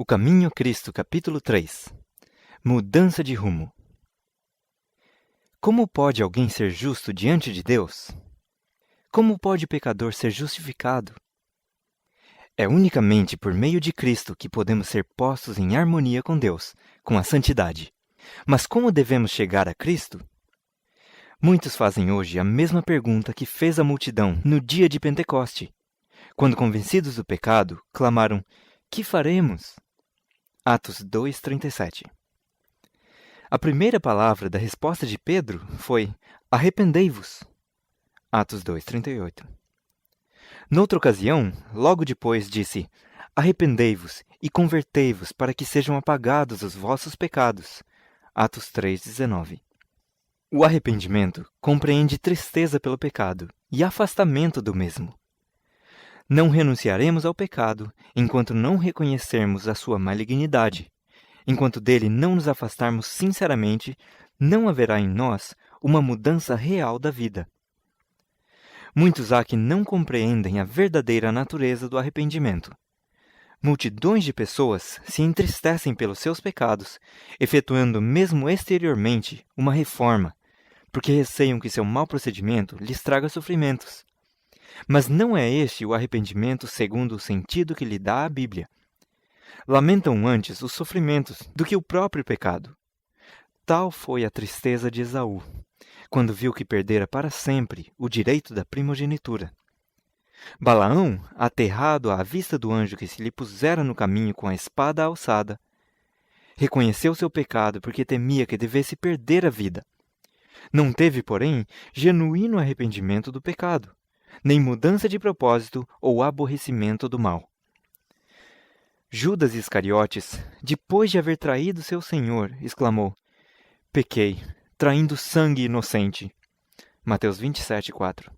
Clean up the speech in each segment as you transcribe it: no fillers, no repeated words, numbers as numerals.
O Caminho a Cristo, capítulo 3. Mudança de rumo. Como pode alguém ser justo diante de Deus? Como pode o pecador ser justificado? É unicamente por meio de Cristo que podemos ser postos em harmonia com Deus, com a santidade. Mas como devemos chegar a Cristo? Muitos fazem hoje a mesma pergunta que fez a multidão no dia de Pentecoste. Quando convencidos do pecado, clamaram: "Que faremos?" Atos 2:37. A primeira palavra da resposta de Pedro foi: "Arrependei-vos." Atos 2:38. Noutra ocasião, logo depois, disse: "Arrependei-vos e convertei-vos para que sejam apagados os vossos pecados." Atos 3:19. O arrependimento compreende tristeza pelo pecado e afastamento do mesmo. Não renunciaremos ao pecado enquanto não reconhecermos a sua malignidade. Enquanto dele não nos afastarmos sinceramente, não haverá em nós uma mudança real da vida. Muitos há que não compreendem a verdadeira natureza do arrependimento. Multidões de pessoas se entristecem pelos seus pecados, efetuando mesmo exteriormente uma reforma, porque receiam que seu mau procedimento lhes traga sofrimentos. Mas não é este o arrependimento segundo o sentido que lhe dá a Bíblia. Lamentam antes os sofrimentos do que o próprio pecado. Tal foi a tristeza de Esaú, quando viu que perdera para sempre o direito da primogenitura. Balaão, aterrado à vista do anjo que se lhe pusera no caminho com a espada alçada, reconheceu seu pecado porque temia que devesse perder a vida. Não teve, porém, genuíno arrependimento do pecado, nem mudança de propósito ou aborrecimento do mal. Judas Iscariotes, depois de haver traído seu Senhor, exclamou: "Pequei, traindo sangue inocente." Mateus 27:4.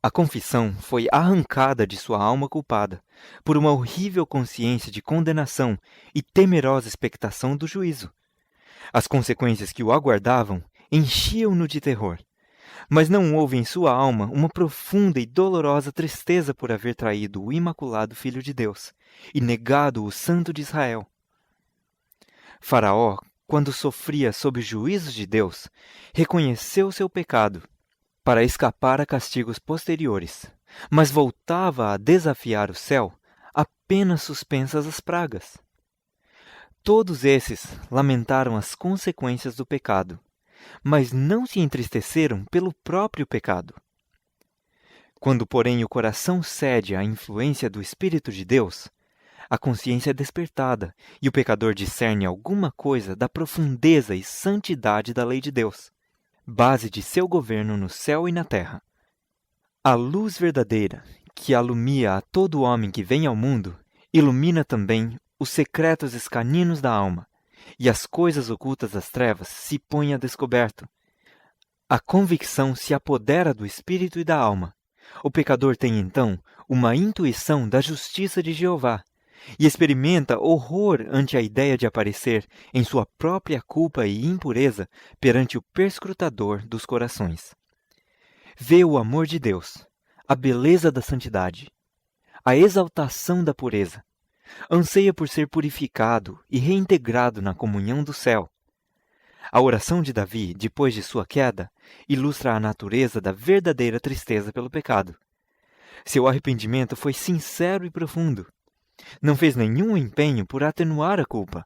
A confissão foi arrancada de sua alma culpada, por uma horrível consciência de condenação e temerosa expectação do juízo. As consequências que o aguardavam enchiam-no de terror. Mas não houve em sua alma uma profunda e dolorosa tristeza por haver traído o imaculado Filho de Deus e negado o Santo de Israel. Faraó, quando sofria sob os juízos de Deus, reconheceu seu pecado para escapar a castigos posteriores, mas voltava a desafiar o céu apenas suspensas as pragas. Todos esses lamentaram as consequências do pecado, mas não se entristeceram pelo próprio pecado. Quando, porém, o coração cede à influência do Espírito de Deus, a consciência é despertada e o pecador discerne alguma coisa da profundeza e santidade da lei de Deus, base de seu governo no céu e na terra. A luz verdadeira, que alumia a todo homem que vem ao mundo, ilumina também os secretos escaninos da alma, e as coisas ocultas das trevas se põem a descoberto. A convicção se apodera do espírito e da alma. O pecador tem, então, uma intuição da justiça de Jeová, e experimenta horror ante a ideia de aparecer em sua própria culpa e impureza perante o perscrutador dos corações. Vê o amor de Deus, a beleza da santidade, a exaltação da pureza. Anseia por ser purificado e reintegrado na comunhão do céu. A oração de Davi, depois de sua queda, ilustra a natureza da verdadeira tristeza pelo pecado. Seu arrependimento foi sincero e profundo. Não fez nenhum empenho por atenuar a culpa.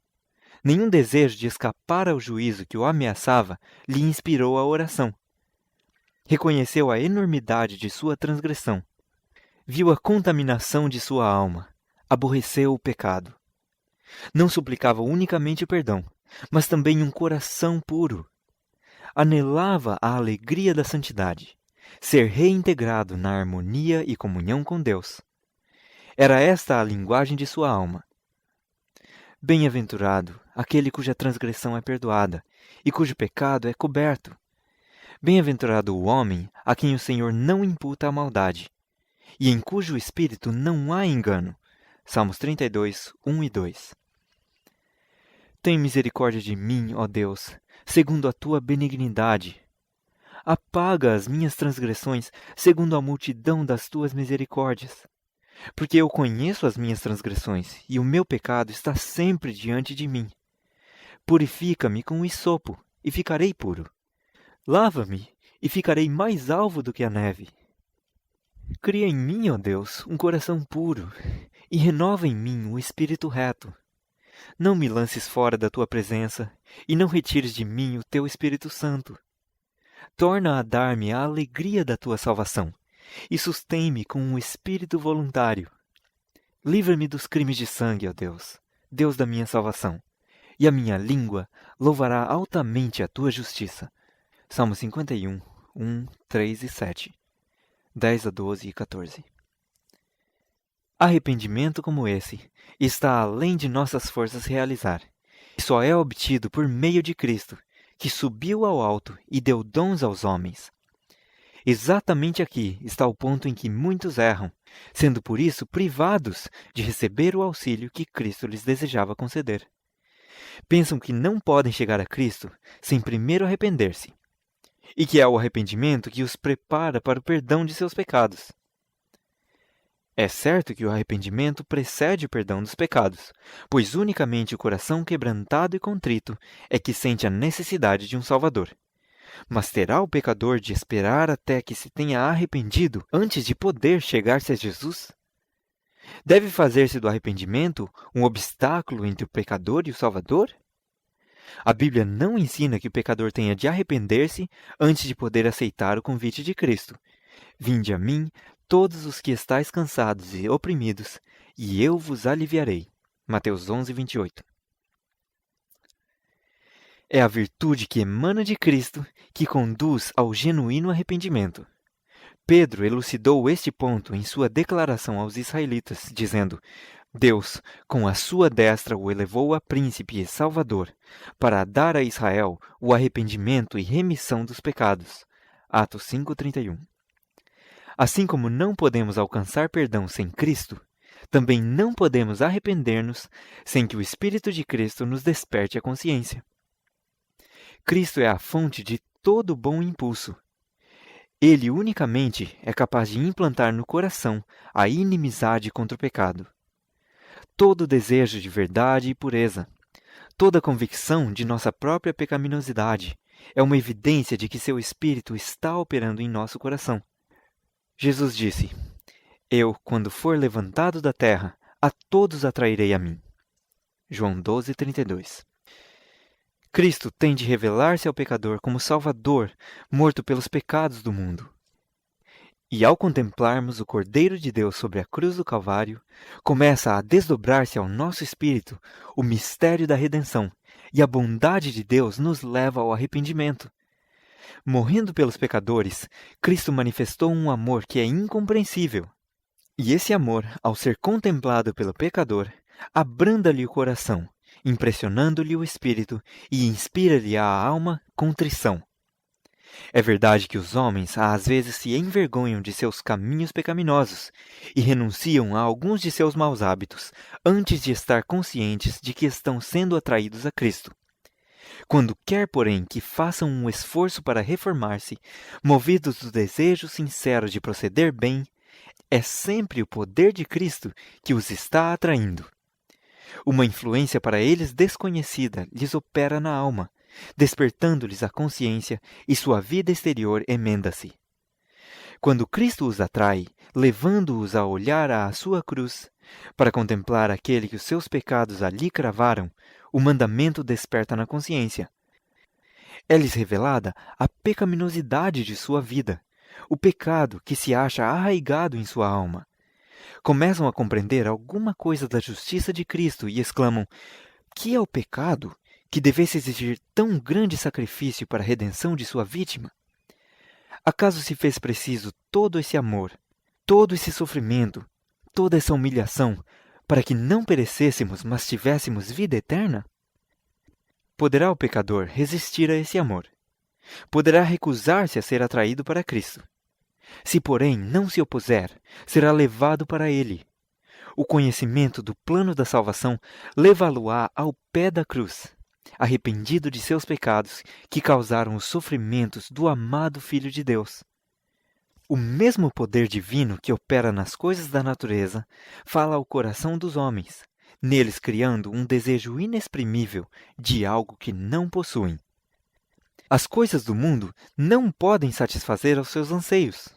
Nenhum desejo de escapar ao juízo que o ameaçava lhe inspirou a oração. Reconheceu a enormidade de sua transgressão. Viu a contaminação de sua alma. Aborreceu o pecado. Não suplicava unicamente o perdão, mas também um coração puro. Anelava a alegria da santidade, ser reintegrado na harmonia e comunhão com Deus. Era esta a linguagem de sua alma. Bem-aventurado aquele cuja transgressão é perdoada e cujo pecado é coberto. Bem-aventurado o homem a quem o Senhor não imputa a maldade, e em cujo espírito não há engano. Salmos 32, 1 e 2. Tem misericórdia de mim, ó Deus, segundo a tua benignidade. Apaga as minhas transgressões, segundo a multidão das tuas misericórdias. porque eu conheço as minhas transgressões, e o meu pecado está sempre diante de mim. Purifica-me com o hisopo, e ficarei puro. Lava-me, e ficarei mais alvo do que a neve. Cria em mim, ó Deus, um coração puro, e renova em mim um espírito reto. Não me lances fora da tua presença, e não retires de mim o teu Espírito Santo. Torna a dar-me a alegria da tua salvação, e sustém-me com um espírito voluntário. Livra-me dos crimes de sangue, ó Deus, Deus da minha salvação, e a minha língua louvará altamente a tua justiça. Salmo 51, 1, 3 e 7, 10 a 12 e 14. Arrependimento como esse está além de nossas forças realizar, e só é obtido por meio de Cristo, que subiu ao alto e deu dons aos homens. Exatamente aqui está o ponto em que muitos erram, sendo por isso privados de receber o auxílio que Cristo lhes desejava conceder. Pensam que não podem chegar a Cristo sem primeiro arrepender-se, e que é o arrependimento que os prepara para o perdão de seus pecados. É certo que o arrependimento precede o perdão dos pecados, pois unicamente o coração quebrantado e contrito é que sente a necessidade de um Salvador. Mas terá o pecador de esperar até que se tenha arrependido antes de poder chegar-se a Jesus? Deve fazer-se do arrependimento um obstáculo entre o pecador e o Salvador? A Bíblia não ensina que o pecador tenha de arrepender-se antes de poder aceitar o convite de Cristo. Vinde a mim, todos os que estáis cansados e oprimidos, e eu vos aliviarei. Mateus 11, 28. É a virtude que emana de Cristo que conduz ao genuíno arrependimento. Pedro elucidou este ponto em sua declaração aos israelitas, dizendo: Deus, com a sua destra, o elevou a príncipe e salvador, para dar a Israel o arrependimento e remissão dos pecados. Atos 5:31. Assim como não podemos alcançar perdão sem Cristo, também não podemos arrepender-nos sem que o Espírito de Cristo nos desperte a consciência. Cristo é a fonte de todo bom impulso. Ele unicamente é capaz de implantar no coração a inimizade contra o pecado. Todo desejo de verdade e pureza, toda convicção de nossa própria pecaminosidade é uma evidência de que seu Espírito está operando em nosso coração. Jesus disse: Eu, quando for levantado da terra, a todos atrairei a mim. João 12:32. Cristo tem de revelar-se ao pecador como Salvador, morto pelos pecados do mundo. E ao contemplarmos o Cordeiro de Deus sobre a cruz do Calvário, começa a desdobrar-se ao nosso espírito o mistério da redenção, e a bondade de Deus nos leva ao arrependimento. Morrendo pelos pecadores, Cristo manifestou um amor que é incompreensível. E esse amor, ao ser contemplado pelo pecador, abranda-lhe o coração, impressionando-lhe o espírito e inspira-lhe à alma contrição. É verdade que os homens às vezes se envergonham de seus caminhos pecaminosos e renunciam a alguns de seus maus hábitos antes de estar conscientes de que estão sendo atraídos a Cristo. Quando quer, porém, que façam um esforço para reformar-se, movidos do desejo sincero de proceder bem, é sempre o poder de Cristo que os está atraindo. Uma influência para eles desconhecida lhes opera na alma, despertando-lhes a consciência e sua vida exterior emenda-se. Quando Cristo os atrai, levando-os a olhar à sua cruz, para contemplar aquele que os seus pecados ali cravaram, o mandamento desperta na consciência. É-lhes revelada a pecaminosidade de sua vida, o pecado que se acha arraigado em sua alma. Começam a compreender alguma coisa da justiça de Cristo e exclamam: que é o pecado que devesse exigir tão grande sacrifício para a redenção de sua vítima? Acaso se fez preciso todo esse amor, todo esse sofrimento, toda essa humilhação, para que não perecêssemos, mas tivéssemos vida eterna? Poderá o pecador resistir a esse amor? Poderá recusar-se a ser atraído para Cristo? Se, porém, não se opuser, será levado para ele. O conhecimento do plano da salvação levá-lo-á ao pé da cruz, arrependido de seus pecados que causaram os sofrimentos do amado Filho de Deus. O mesmo poder divino que opera nas coisas da natureza fala ao coração dos homens, neles criando um desejo inexprimível de algo que não possuem. As coisas do mundo não podem satisfazer aos seus anseios.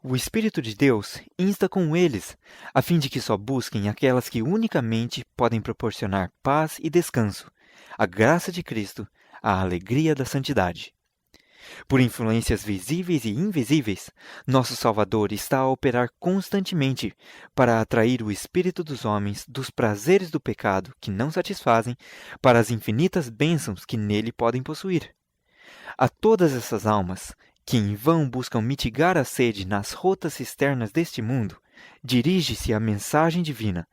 O Espírito de Deus insta com eles, a fim de que só busquem aquelas que unicamente podem proporcionar paz e descanso, a graça de Cristo, a alegria da santidade. Por influências visíveis e invisíveis, nosso Salvador está a operar constantemente para atrair o espírito dos homens dos prazeres do pecado que não satisfazem para as infinitas bênçãos que nele podem possuir. A todas essas almas, que em vão buscam mitigar a sede nas rotas cisternas deste mundo, dirige-se a mensagem divina.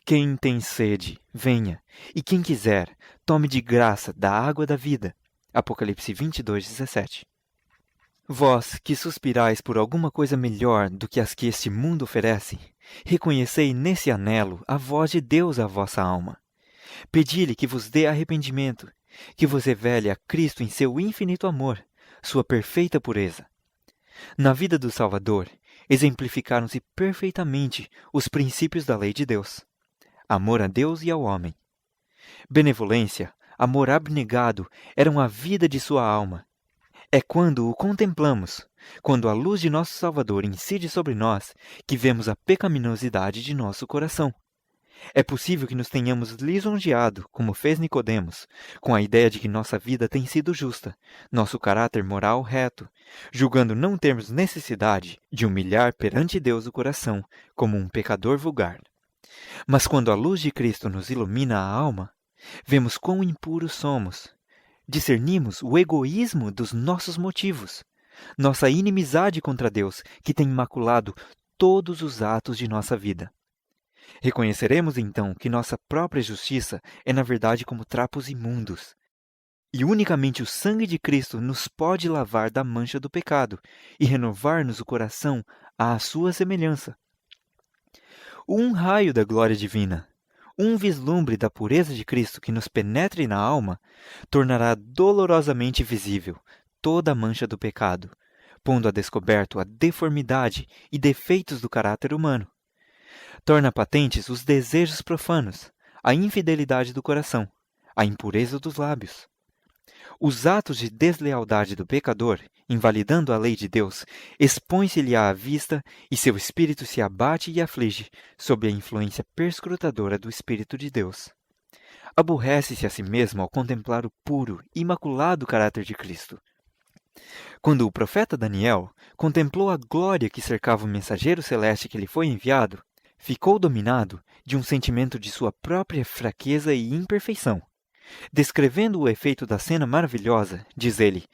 Quem tem sede, venha, e quem quiser, tome de graça da água da vida. Apocalipse 22:17. Vós, que suspirais por alguma coisa melhor do que as que este mundo oferece, reconhecei nesse anelo a voz de Deus à vossa alma. Pedi-lhe que vos dê arrependimento, que vos revele a Cristo em seu infinito amor, sua perfeita pureza. Na vida do Salvador, exemplificaram-se perfeitamente os princípios da lei de Deus: amor a Deus e ao homem. Benevolência, amor abnegado eram a vida de sua alma. É quando o contemplamos, quando a luz de nosso Salvador incide sobre nós, que vemos a pecaminosidade de nosso coração. É possível que nos tenhamos lisonjeado, como fez Nicodemos, com a ideia de que nossa vida tem sido justa, nosso caráter moral reto, julgando não termos necessidade de humilhar perante Deus o coração, como um pecador vulgar. Mas quando a luz de Cristo nos ilumina a alma, vemos quão impuros somos. Discernimos o egoísmo dos nossos motivos, nossa inimizade contra Deus, que tem maculado todos os atos de nossa vida. Reconheceremos então que nossa própria justiça é na verdade como trapos imundos, e unicamente o sangue de Cristo nos pode lavar da mancha do pecado e renovar-nos o coração à sua semelhança. Um raio da glória divina, um vislumbre da pureza de Cristo que nos penetre na alma, tornará dolorosamente visível toda a mancha do pecado, pondo a descoberto a deformidade e defeitos do caráter humano. Torna patentes os desejos profanos, a infidelidade do coração, a impureza dos lábios. Os atos de deslealdade do pecador, invalidando a lei de Deus, expõe-se-lhe à vista e seu espírito se abate e aflige sob a influência perscrutadora do Espírito de Deus. Aborrece-se a si mesmo ao contemplar o puro, imaculado caráter de Cristo. Quando o profeta Daniel contemplou a glória que cercava o mensageiro celeste que lhe foi enviado, ficou dominado de um sentimento de sua própria fraqueza e imperfeição. Descrevendo o efeito da cena maravilhosa, diz ele: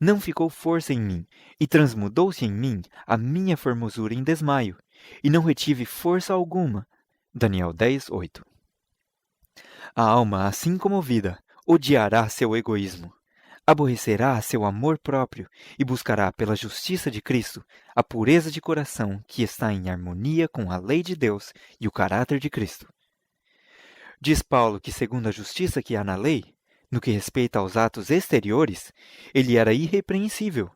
não ficou força em mim, e transmudou-se em mim a minha formosura em desmaio, e não retive força alguma. Daniel 10:8. A alma, assim comovida, odiará seu egoísmo, aborrecerá seu amor próprio e buscará pela justiça de Cristo a pureza de coração que está em harmonia com a lei de Deus e o caráter de Cristo. Diz Paulo que, segundo a justiça que há na lei, no que respeita aos atos exteriores, ele era irrepreensível.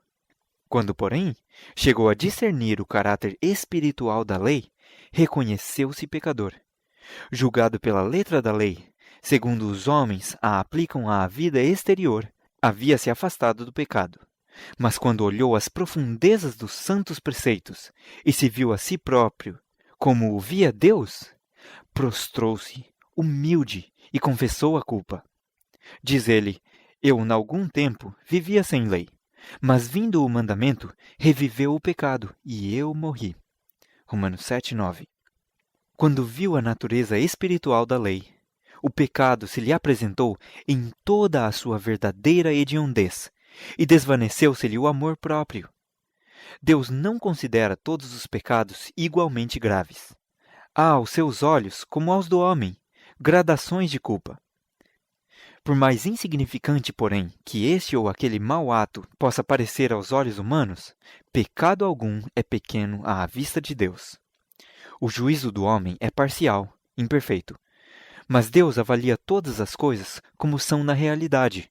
Quando, porém, chegou a discernir o caráter espiritual da lei, reconheceu-se pecador. Julgado pela letra da lei, segundo os homens a aplicam à vida exterior, havia se afastado do pecado. Mas quando olhou as profundezas dos santos preceitos e se viu a si próprio como o via Deus, prostrou-se, humilde, e confessou a culpa. Diz ele: eu, em algum tempo, vivia sem lei, mas vindo o mandamento, reviveu o pecado, e eu morri. Romanos 7:9. Quando viu a natureza espiritual da lei, o pecado se lhe apresentou em toda a sua verdadeira hediondez, e desvaneceu-se-lhe o amor próprio. Deus não considera todos os pecados igualmente graves. Há aos seus olhos, como aos do homem, gradações de culpa. Por mais insignificante, porém, que este ou aquele mau ato possa parecer aos olhos humanos, pecado algum é pequeno à vista de Deus. O juízo do homem é parcial, imperfeito, mas Deus avalia todas as coisas como são na realidade.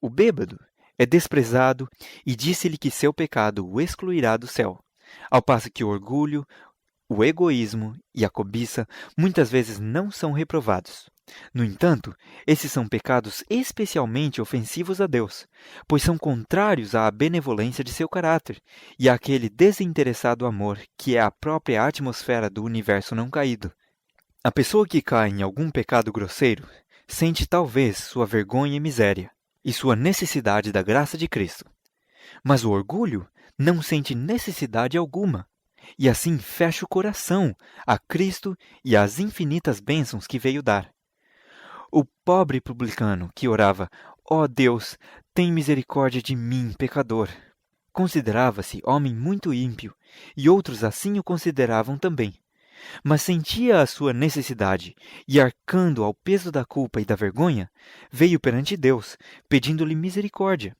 O bêbado é desprezado e disse-lhe que seu pecado o excluirá do céu, ao passo que o orgulho, o egoísmo e a cobiça muitas vezes não são reprovados. No entanto, esses são pecados especialmente ofensivos a Deus, pois são contrários à benevolência de seu caráter e àquele desinteressado amor que é a própria atmosfera do universo não caído. A pessoa que cai em algum pecado grosseiro sente talvez sua vergonha e miséria, e sua necessidade da graça de Cristo. Mas o orgulho não sente necessidade alguma, e assim fecha o coração a Cristo e às infinitas bênçãos que veio dar. O pobre publicano que orava, ó Deus, tem misericórdia de mim, pecador, considerava-se homem muito ímpio, e outros assim o consideravam também. Mas sentia a sua necessidade, e arcando ao peso da culpa e da vergonha, veio perante Deus, pedindo-lhe misericórdia.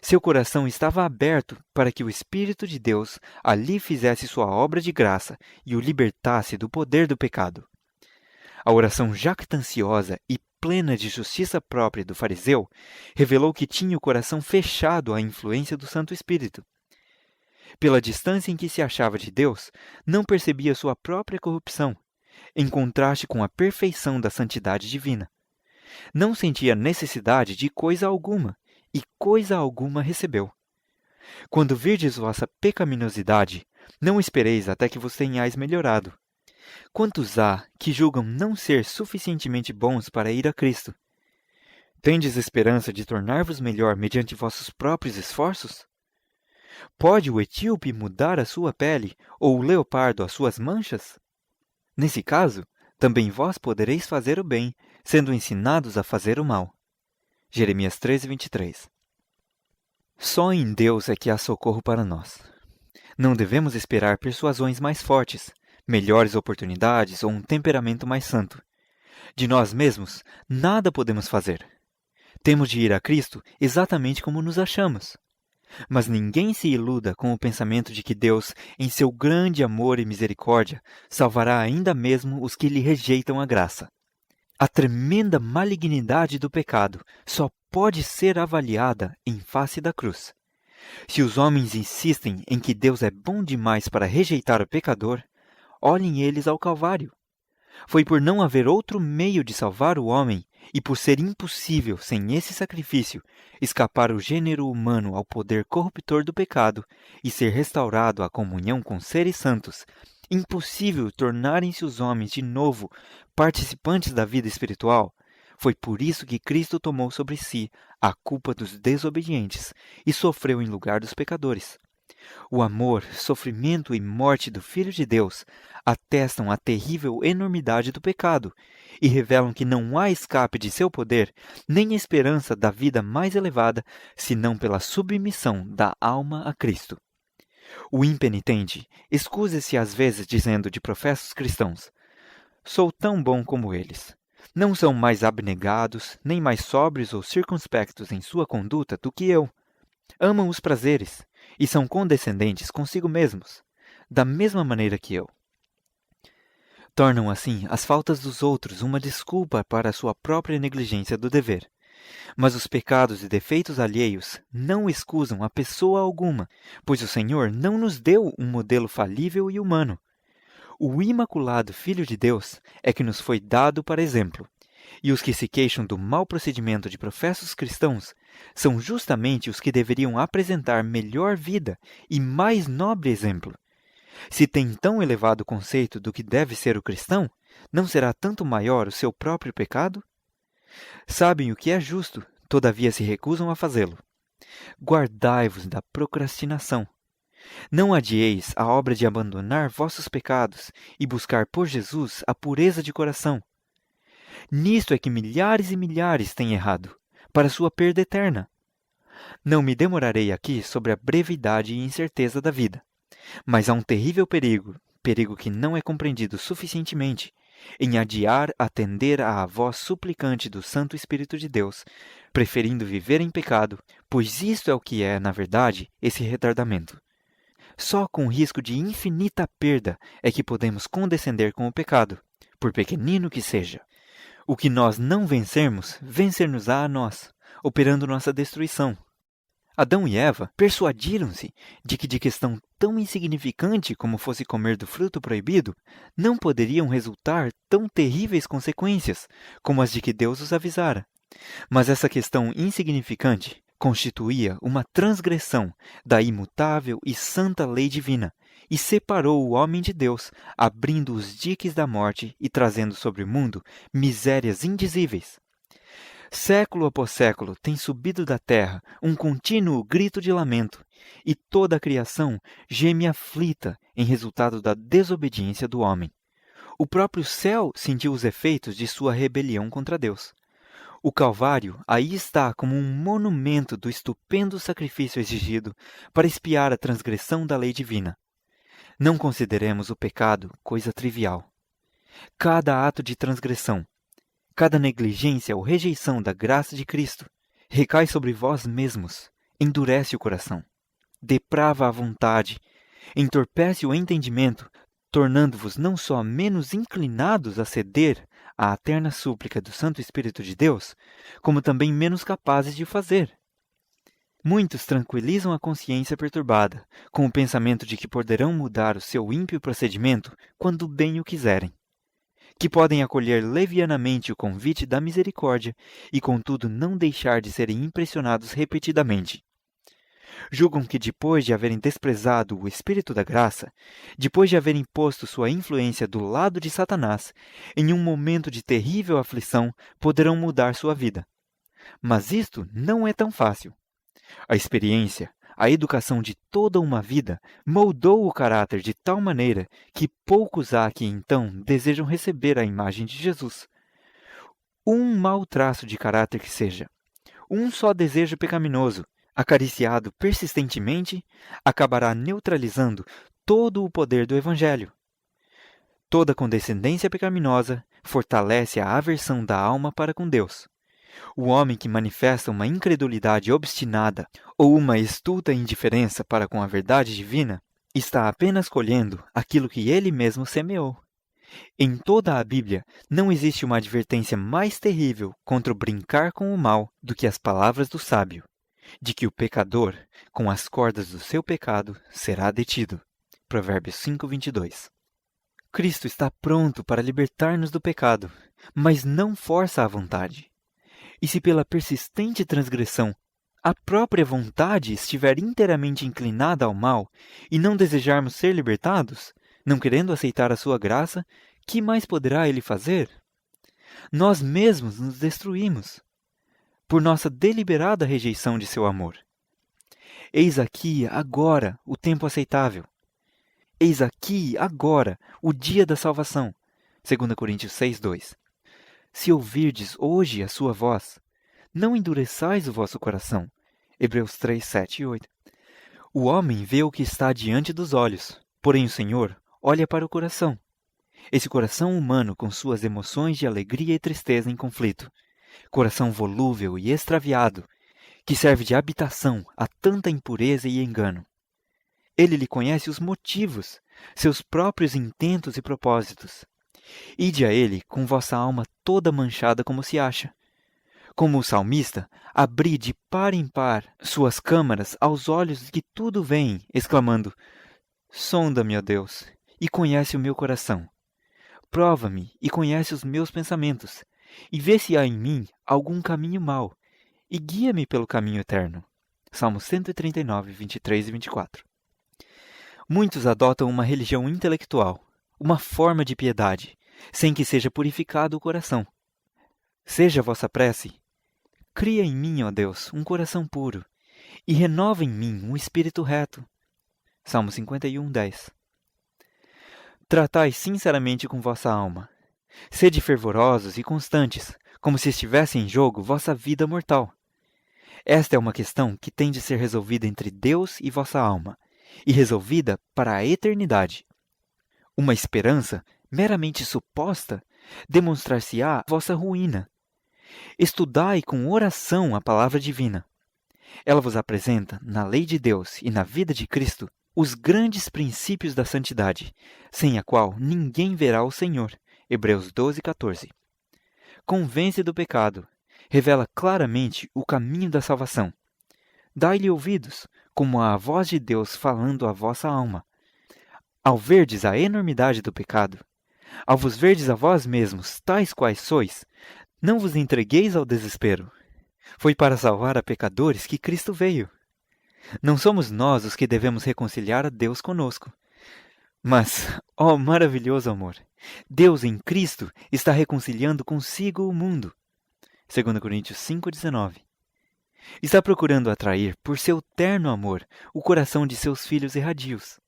Seu coração estava aberto para que o Espírito de Deus ali fizesse sua obra de graça e o libertasse do poder do pecado. A oração jactanciosa e plena de justiça própria do fariseu revelou que tinha o coração fechado à influência do Santo Espírito. Pela distância em que se achava de Deus, não percebia sua própria corrupção, em contraste com a perfeição da santidade divina. Não sentia necessidade de coisa alguma, e coisa alguma recebeu. Quando virdes vossa pecaminosidade, não espereis até que vos tenhais melhorado. Quantos há que julgam não ser suficientemente bons para ir a Cristo? Tendes esperança de tornar-vos melhor mediante vossos próprios esforços? Pode o etíope mudar a sua pele, ou o leopardo as suas manchas? Nesse caso, também vós podereis fazer o bem, sendo ensinados a fazer o mal. Jeremias 13:23. Só em Deus é que há socorro para nós. Não devemos esperar persuasões mais fortes, melhores oportunidades ou um temperamento mais santo. De nós mesmos, nada podemos fazer. Temos de ir a Cristo exatamente como nos achamos. Mas ninguém se iluda com o pensamento de que Deus, em seu grande amor e misericórdia, salvará ainda mesmo os que lhe rejeitam a graça. A tremenda malignidade do pecado só pode ser avaliada em face da cruz. Se os homens insistem em que Deus é bom demais para rejeitar o pecador, olhem eles ao Calvário. Foi por não haver outro meio de salvar o homem e por ser impossível, sem esse sacrifício, escapar o gênero humano ao poder corruptor do pecado e ser restaurado à comunhão com seres santos, impossível tornarem-se os homens de novo participantes da vida espiritual. Foi por isso que Cristo tomou sobre si a culpa dos desobedientes e sofreu em lugar dos pecadores. O amor, sofrimento e morte do Filho de Deus atestam a terrível enormidade do pecado e revelam que não há escape de seu poder, nem esperança da vida mais elevada, senão pela submissão da alma a Cristo. O impenitente escusa-se às vezes dizendo de professos cristãos: sou tão bom como eles. Não são mais abnegados, nem mais sóbrios ou circunspectos em sua conduta do que eu. Amam os prazeres e são condescendentes consigo mesmos, da mesma maneira que eu. Tornam assim as faltas dos outros uma desculpa para a sua própria negligência do dever. Mas os pecados e defeitos alheios não excusam a pessoa alguma, pois o Senhor não nos deu um modelo falível e humano. O imaculado Filho de Deus é que nos foi dado para exemplo, e os que se queixam do mau procedimento de professos cristãos são justamente os que deveriam apresentar melhor vida e mais nobre exemplo. Se tem tão elevado conceito do que deve ser o cristão, não será tanto maior o seu próprio pecado? Sabem o que é justo, todavia se recusam a fazê-lo. Guardai-vos da procrastinação. Não adieis a obra de abandonar vossos pecados e buscar por Jesus a pureza de coração. Nisto é que milhares e milhares têm errado, para sua perda eterna. Não me demorarei aqui sobre a brevidade e incerteza da vida, mas há um terrível perigo que não é compreendido suficientemente, em adiar atender à voz suplicante do Santo Espírito de Deus, preferindo viver em pecado, pois isto é o que é, na verdade, esse retardamento. Só com risco de infinita perda é que podemos condescender com o pecado, por pequenino que seja. O que nós não vencermos, vencer-nos-á a nós, operando nossa destruição. Adão e Eva persuadiram-se de questão tão insignificante como fosse comer do fruto proibido, não poderiam resultar tão terríveis consequências como as de que Deus os avisara. Mas essa questão insignificante constituía uma transgressão da imutável e santa lei divina e separou o homem de Deus, abrindo os diques da morte e trazendo sobre o mundo misérias indizíveis. Século após século tem subido da terra um contínuo grito de lamento, e toda a criação geme aflita em resultado da desobediência do homem. O próprio céu sentiu os efeitos de sua rebelião contra Deus. O Calvário aí está como um monumento do estupendo sacrifício exigido para expiar a transgressão da lei divina. Não consideremos o pecado coisa trivial. Cada ato de transgressão, cada negligência ou rejeição da graça de Cristo recai sobre vós mesmos, endurece o coração, deprava a vontade, entorpece o entendimento, tornando-vos não só menos inclinados a ceder à eterna súplica do Santo Espírito de Deus, como também menos capazes de o fazer. Muitos tranquilizam a consciência perturbada, com o pensamento de que poderão mudar o seu ímpio procedimento quando bem o quiserem, que podem acolher levianamente o convite da misericórdia e, contudo, não deixar de serem impressionados repetidamente. Julgam que, depois de haverem desprezado o Espírito da graça, depois de haverem posto sua influência do lado de Satanás, em um momento de terrível aflição, poderão mudar sua vida. Mas isto não é tão fácil. A experiência, a educação de toda uma vida, moldou o caráter de tal maneira que poucos há que então desejam receber a imagem de Jesus. Um mau traço de caráter que seja, um só desejo pecaminoso, acariciado persistentemente, acabará neutralizando todo o poder do Evangelho. Toda condescendência pecaminosa fortalece a aversão da alma para com Deus. O homem que manifesta uma incredulidade obstinada ou uma estulta indiferença para com a verdade divina está apenas colhendo aquilo que ele mesmo semeou. Em toda a Bíblia, não existe uma advertência mais terrível contra o brincar com o mal do que as palavras do sábio, de que o pecador, com as cordas do seu pecado, será detido. Provérbios 5:22. Cristo está pronto para libertar-nos do pecado, mas não força a vontade. E se pela persistente transgressão a própria vontade estiver inteiramente inclinada ao mal e não desejarmos ser libertados, não querendo aceitar a sua graça, que mais poderá ele fazer? Nós mesmos nos destruímos por nossa deliberada rejeição de seu amor. Eis aqui, agora, o tempo aceitável. Eis aqui, agora, o dia da salvação. 2 Coríntios 6:2. Se ouvirdes hoje a sua voz, não endureçais o vosso coração. Hebreus 3:7 e 8. O homem vê o que está diante dos olhos, porém o Senhor olha para o coração. Esse coração humano com suas emoções de alegria e tristeza em conflito, coração volúvel e extraviado, que serve de habitação a tanta impureza e engano. Ele lhe conhece os motivos, seus próprios intentos e propósitos. Ide a ele com vossa alma toda manchada como se acha. Como o salmista, abri de par em par suas câmaras aos olhos que tudo veem, exclamando: sonda-me, ó Deus, e conhece o meu coração. Prova-me e conhece os meus pensamentos, e vê se há em mim algum caminho mau, e guia-me pelo caminho eterno. Salmos 139, 23 e 24. Muitos adotam uma religião intelectual, uma forma de piedade, sem que seja purificado o coração. Seja a vossa prece: cria em mim, ó Deus, um coração puro, e renova em mim um espírito reto. Salmo 51, 10. Tratai sinceramente com vossa alma. Sede fervorosos e constantes, como se estivesse em jogo vossa vida mortal. Esta é uma questão que tem de ser resolvida entre Deus e vossa alma, e resolvida para a eternidade. Uma esperança meramente suposta demonstrar-se-á vossa ruína. Estudai com oração a palavra divina. Ela vos apresenta, na lei de Deus e na vida de Cristo, os grandes princípios da santidade, sem a qual ninguém verá o Senhor. Hebreus 12, 14. Convence do pecado, revela claramente o caminho da salvação. Dai-lhe ouvidos, como a voz de Deus falando à vossa alma. Ao verdes a enormidade do pecado, ao vos verdes a vós mesmos, tais quais sois, não vos entregueis ao desespero. Foi para salvar a pecadores que Cristo veio. Não somos nós os que devemos reconciliar a Deus conosco. Mas, ó maravilhoso amor, Deus em Cristo está reconciliando consigo o mundo. 2 Coríntios 5,19. Está procurando atrair, por seu terno amor, o coração de seus filhos erradios.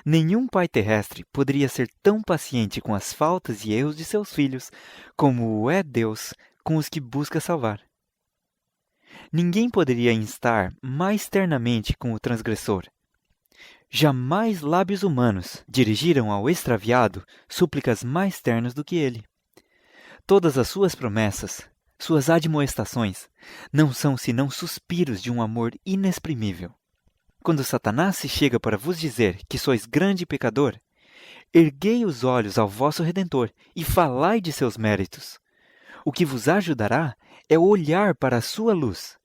Nenhum pai terrestre poderia ser tão paciente com as faltas e erros de seus filhos como o é Deus com os que busca salvar. Ninguém poderia instar mais ternamente com o transgressor. Jamais lábios humanos dirigiram ao extraviado súplicas mais ternas do que ele. Todas as suas promessas, suas admoestações, não são senão suspiros de um amor inexprimível. Quando Satanás se chega para vos dizer que sois grande pecador, erguei os olhos ao vosso Redentor e falai de seus méritos. O que vos ajudará é olhar para a sua luz.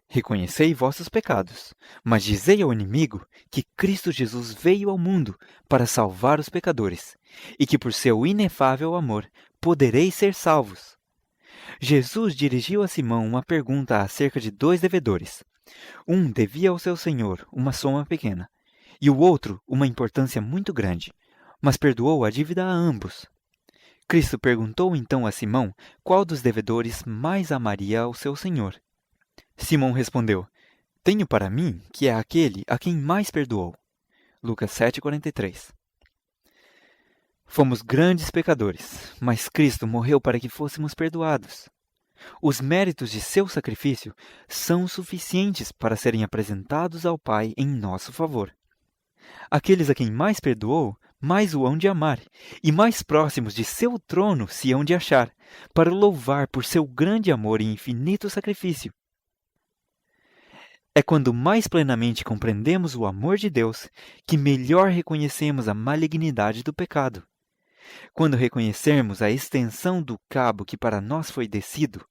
Reconhecei vossos pecados, mas dizei ao inimigo que Cristo Jesus veio ao mundo para salvar os pecadores, e que por seu inefável amor podereis ser salvos. Jesus dirigiu a Simão uma pergunta acerca de 2 devedores. Um devia ao seu senhor uma soma pequena, e o outro uma importância muito grande, mas perdoou a dívida a ambos. Cristo perguntou então a Simão qual dos devedores mais amaria ao seu senhor. Simão respondeu: Tenho para mim que é aquele a quem mais perdoou. Lucas 7,43. Fomos grandes pecadores, mas Cristo morreu para que fôssemos perdoados. Os méritos de seu sacrifício são suficientes para serem apresentados ao Pai em nosso favor. Aqueles a quem mais perdoou, mais o hão de amar, e mais próximos de seu trono se hão de achar, para o louvar por seu grande amor e infinito sacrifício. É quando mais plenamente compreendemos o amor de Deus que melhor reconhecemos a malignidade do pecado. Quando reconhecermos a extensão do cabo que para nós foi descido,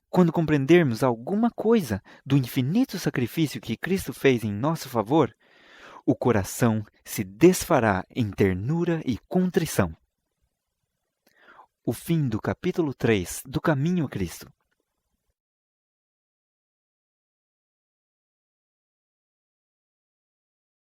quando compreendermos alguma coisa do infinito sacrifício que Cristo fez em nosso favor, o coração se desfará em ternura e contrição. O fim do capítulo 3 do Caminho a Cristo.